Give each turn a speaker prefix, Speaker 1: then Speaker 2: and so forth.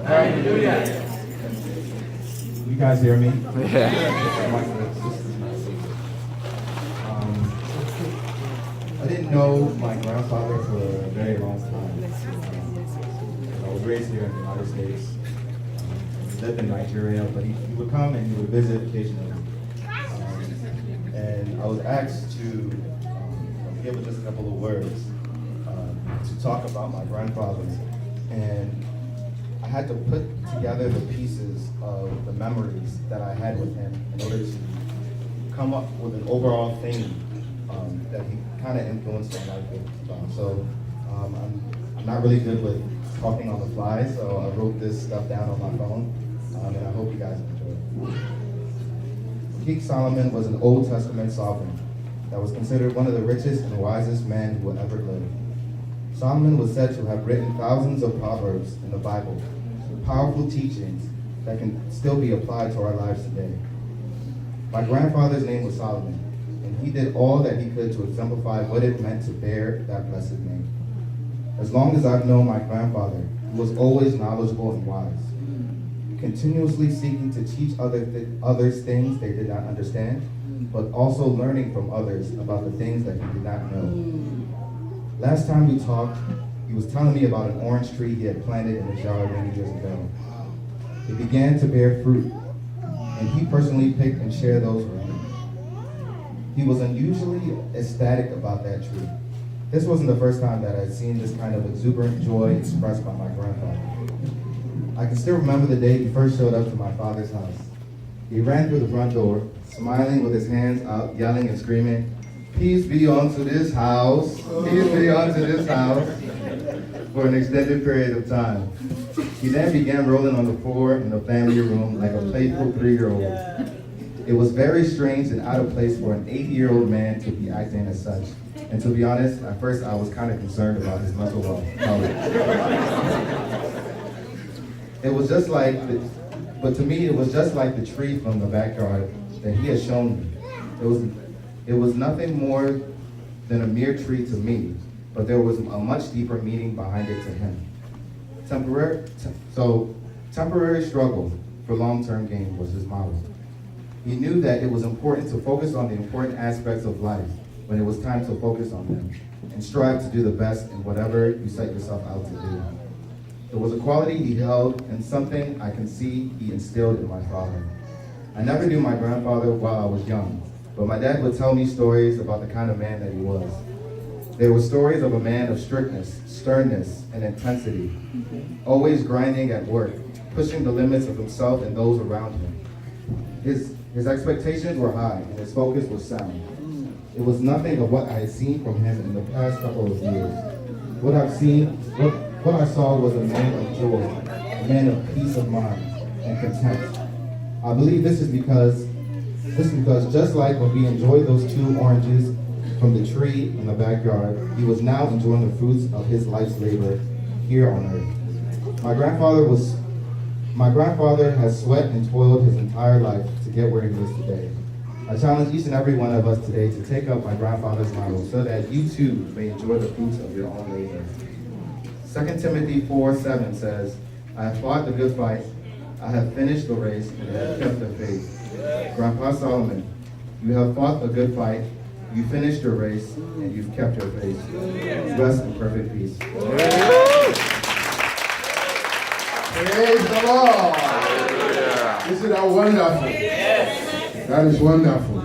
Speaker 1: Hallelujah.
Speaker 2: You guys hear me?
Speaker 3: Yeah.
Speaker 2: I didn't know my grandfather for a very long time. I was raised here in the United States. He lived in Nigeria, but he would come and he would visit occasionally. And I was asked to give just a couple of words to talk about my grandfather. And I had to put together the pieces of the memories that I had with him in order to come up with an overall theme that he kind of influenced my life with. So I'm not really good with talking on the fly, so I wrote this stuff down on my phone, and I hope you guys enjoy it. King Solomon was an Old Testament sovereign that was considered one of the richest and wisest men who ever lived. Solomon was said to have written thousands of proverbs in the Bible, powerful teachings that can still be applied to our lives today. My grandfather's name was Solomon, and he did all that he could to exemplify what it meant to bear that blessed name. As long as I've known my grandfather, he was always knowledgeable and wise, continuously seeking to teach others things they did not understand, but also learning from others about the things that he did not know. Last time we talked, he was telling me about an orange tree he had planted in his yard many years ago. It began to bear fruit, and he personally picked and shared those with me. He was unusually ecstatic about that tree. This wasn't the first time that I'd seen this kind of exuberant joy expressed by my grandfather. I can still remember the day he first showed up to my father's house. He ran through the front door, smiling with his hands out, yelling and screaming, "Peace be unto this house, peace be unto this house," for an extended period of time. He then began rolling on the floor in the family room like a playful 3-year-old. It was very strange and out of place for an 80-year-old man to be acting as such. And to be honest, at first I was kind of concerned about his mental health. It was just like, but to me it was just like the tree from the backyard that he had shown me. It was nothing more than a mere tree to me, but there was a much deeper meaning behind it to him. Temporary struggle for long-term gain was his motto. He knew that it was important to focus on the important aspects of life when it was time to focus on them, and strive to do the best in whatever you set yourself out to do. It was a quality he held and something I can see he instilled in my father. I never knew my grandfather while I was young, but my dad would tell me stories about the kind of man that he was. There were stories of a man of strictness, sternness, and intensity, always grinding at work, pushing the limits of himself and those around him. His expectations were high, and his focus was sound. It was nothing of what I had seen from him in the past couple of years. What I saw was a man of joy, a man of peace of mind and content. I believe this is because just like when we enjoyed those 2 oranges from the tree in the backyard, he was now enjoying the fruits of his life's labor here on earth. My grandfather has sweat and toiled his entire life to get where he is today. I challenge each and every one of us today to take up my grandfather's model so that you too may enjoy the fruits of your own labor. 2 Timothy 4:7 says, "I have fought the good fight, I have finished the race, and I have kept the faith." Grandpa Solomon, you have fought a good fight, you finished your race, and you've kept your faith. Rest in perfect peace.
Speaker 1: Praise the Lord. Isn't that wonderful? That is wonderful.